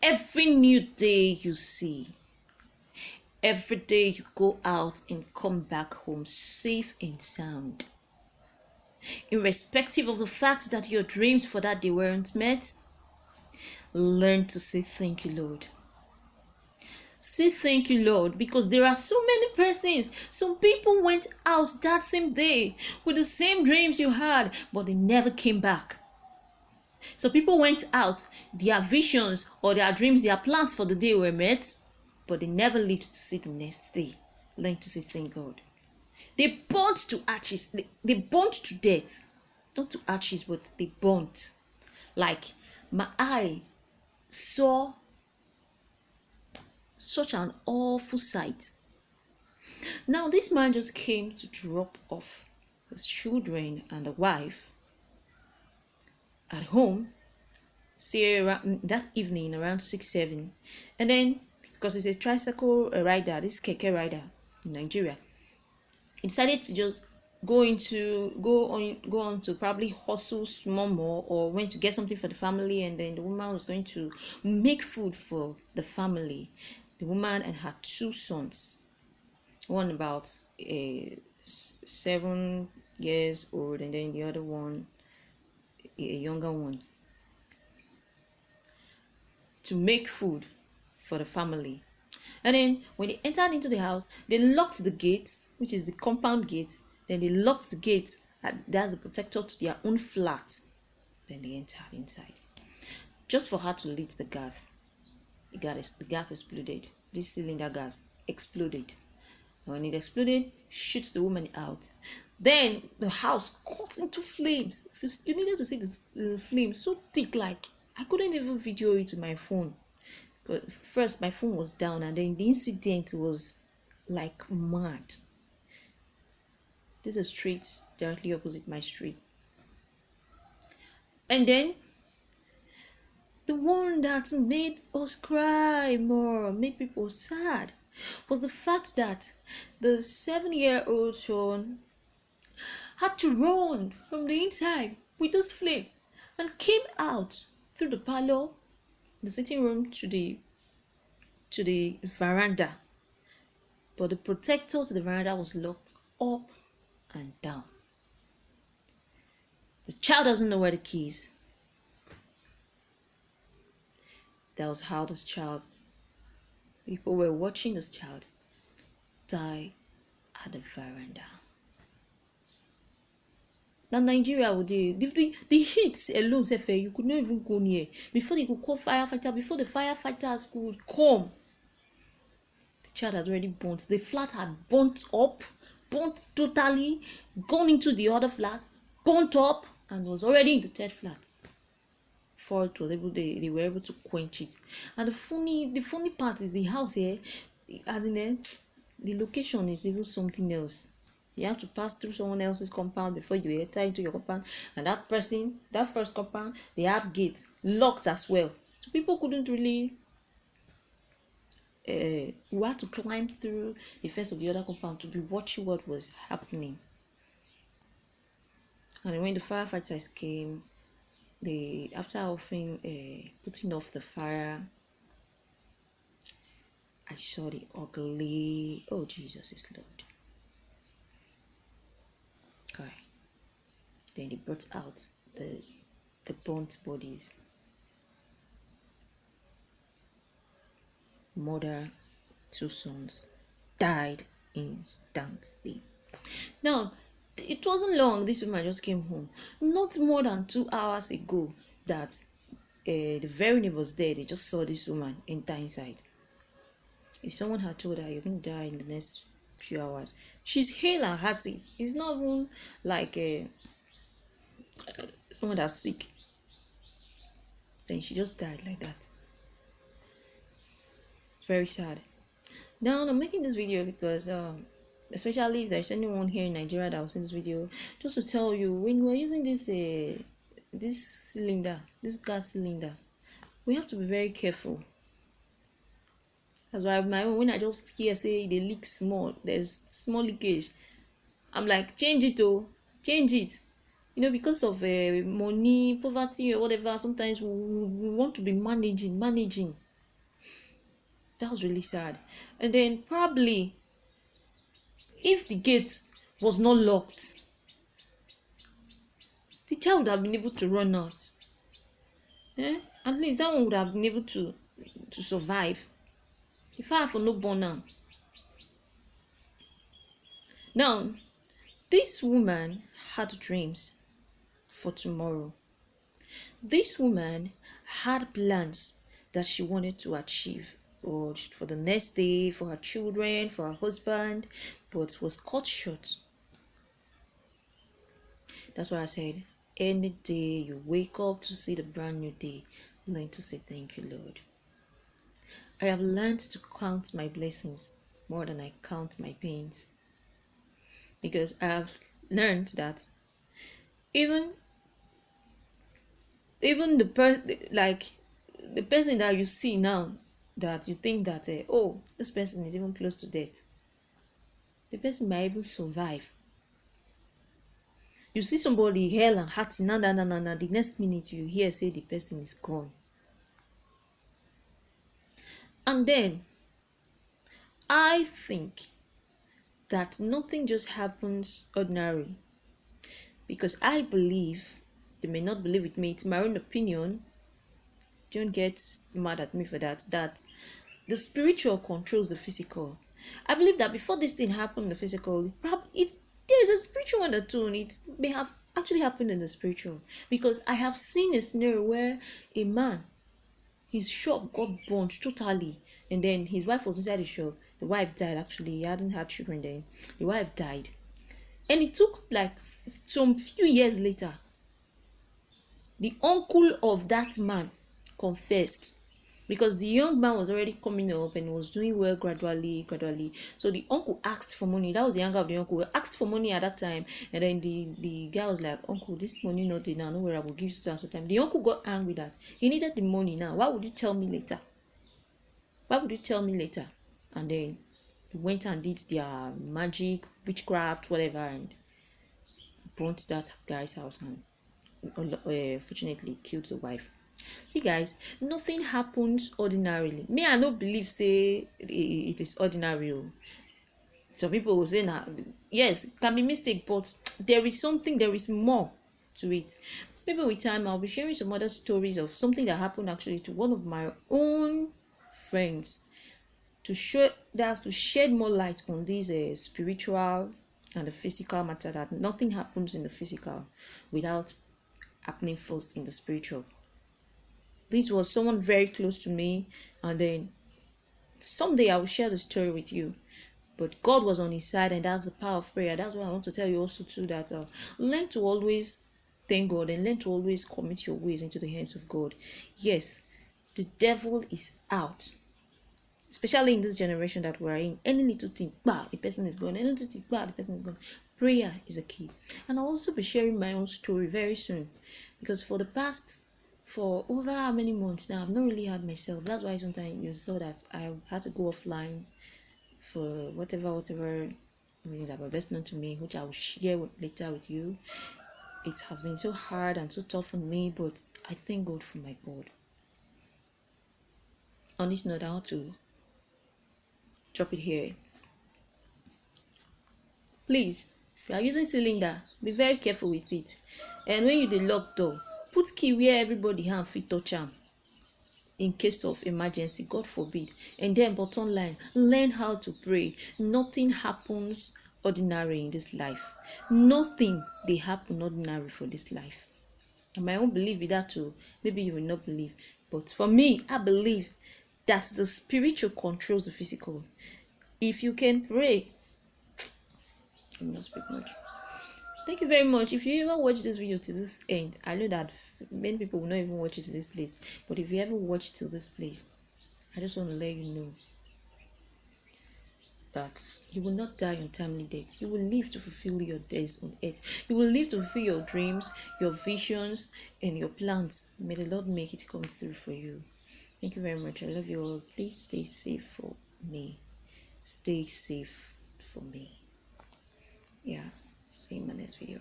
Every new day you see, every day you go out and come back home safe and sound, irrespective of the fact that your dreams for that day weren't met, learn to say thank you, Lord. Say thank you, Lord, because there are so many persons. Some people went out that same day with the same dreams you had, but they never came back. So people went out, their visions or their dreams, their plans for the day were met, but they never lived to see the next day. Learn to say thank God. They burnt to ashes. They burnt to death. Not to ashes, but they burnt. Like my eye saw such an awful sight. Now this man just came to drop off his children and the wife at home, say around that evening around 6-7, and then because he's a tricycle rider, this keke rider in Nigeria, he decided to just go on to probably hustle small more, or went to get something for the family, and then the woman was going to make food for the family. The woman and her two sons, one about 7 years old, and then the other one a younger one, to make food for the family. And then when they entered into the house, they locked the gate, which is the compound gate. Then they locked the gate as a protector to their own flat. Then they entered inside, just for her to lit the gas. The gas exploded. This cylinder gas exploded. And when it exploded, shoots the woman out. Then the house caught into flames. You needed to see the flames so thick, like I couldn't even video it with my phone. First, my phone was down, and then the incident was like mad. This is a street directly opposite my street. And then the one that made us cry more, made people sad, was the fact that the 7-year-old son had to run from the inside with this flame and came out through the parlor, the sitting room, to the veranda. But the protector to the veranda was locked up and down. The child doesn't know where the key is. That was how this child, people were watching this child die at the veranda. Now Nigeria, the heat alone, you could not even go near. Before they could call firefighter, before the firefighters could come, the child had already burnt. The flat had burnt up, burnt totally, gone into the other flat, burnt up, and was already in the third flat. Before it was able, they were able to quench it. And the funny part is the house here, as in the location is even something else. You have to pass through someone else's compound before you enter into your compound, and that first compound, they have gates locked as well, so people couldn't really we had to climb through the fence of the other compound to be watching what was happening. And when the firefighters came, after putting off the fire, I saw the ugly, oh Jesus is Lord. Okay. Then they brought out the burnt bodies. Mother, two sons died instantly. Now, it wasn't long. This woman just came home. Not more than 2 hours ago that the very neighbors there, they just saw this woman enter inside. If someone had told her, you're going to die in the next few hours, she's hale and hearty. It's not even like someone that's sick. Then she just died like that. Very sad. Now I'm making this video because especially if there's anyone here in Nigeria that was in this video, just to tell you, when we're using this cylinder, this gas cylinder, we have to be very careful. That's why when I just hear say they leak small, there's small leakage, I'm like, change it, change it. Because of money, poverty, or whatever, sometimes we want to be managing. That was really sad. And then probably if the gate was not locked, the child would have been able to run out. At least that one would have been able to survive. The fire for no born now. Now, this woman had dreams for tomorrow. This woman had plans that she wanted to achieve, or for the next day, for her children, for her husband, but was cut short. That's why I said, any day you wake up to see the brand new day, learn to say thank you, Lord. I have learned to count my blessings more than I count my pains, because I have learned that even the person that you see now, that you think that oh, this person is even close to death, the person might even survive. You see somebody hell and heart, the next minute you hear say the person is gone. And then I think that nothing just happens ordinary, because I believe, they may not believe with me, it's my own opinion, don't get mad at me for that, that the spiritual controls the physical. I believe that before this thing happened in the physical, there's a spiritual undertone. It may have actually happened in the spiritual, because I have seen a scenario where a man, his shop got burnt totally, and then his wife was inside the shop. The wife died. Actually, he hadn't had children then. The wife died, and it took like some few years later, the uncle of that man confessed, because the young man was already coming up and was doing well gradually. So the uncle asked for money. That was the younger of the uncle. Asked for money at that time, and then the guy was like, "Uncle, this money not there now. No worry, I will give you some time." The uncle got angry that he needed the money now. Why would you tell me later? Why would you tell me later? And then he went and did their magic, witchcraft, whatever, and burnt that guy's house and fortunately killed the wife. See guys, nothing happens ordinarily. Me, I no believe say it is ordinary. Some people will say now, yes, it can be mistake, but there is more to it. Maybe with time I'll be sharing some other stories of something that happened actually to one of my own friends, to shed more light on this spiritual and the physical matter, that nothing happens in the physical without happening first in the spiritual. This was someone very close to me, and then someday I will share the story with you. But God was on his side, and that's the power of prayer. That's what I want to tell you also too, that learn to always thank God, and learn to always commit your ways into the hands of God. Yes, the devil is out, especially in this generation that we're in. Any little thing, the person is gone. Any little thing, the person is gone. Prayer is a key. And I'll also be sharing my own story very soon, because for over how many months now, I've not really had myself. That's why sometimes you saw that I had to go offline for whatever reasons that were best known to me, which I will share later with you. It has been so hard and so tough on me, but I thank God for my God. On this note, I want to drop it here. Please, if you are using cylinder, be very careful with it. And when you dey lock door, put key where everybody hand fit touch am, in case of emergency, God forbid. And then bottom line, learn how to pray. Nothing happens ordinary in this life. Nothing dey happen ordinary for this life. And my own belief with that too, maybe you will not believe, but for me, I believe that the spiritual controls the physical. If you can pray, I will not speak much. Thank you very much. If you ever watch this video to this end, I know that many people will not even watch it to this place, but if you ever watch to this place, I just want to let you know that you will not die untimely death. You will live to fulfill your days on earth. You will live to fulfill your dreams, your visions, and your plans. May the Lord make it come through for you. Thank you very much. I love you all. Please stay safe for me. Stay safe for me. Yeah, see you in my next video.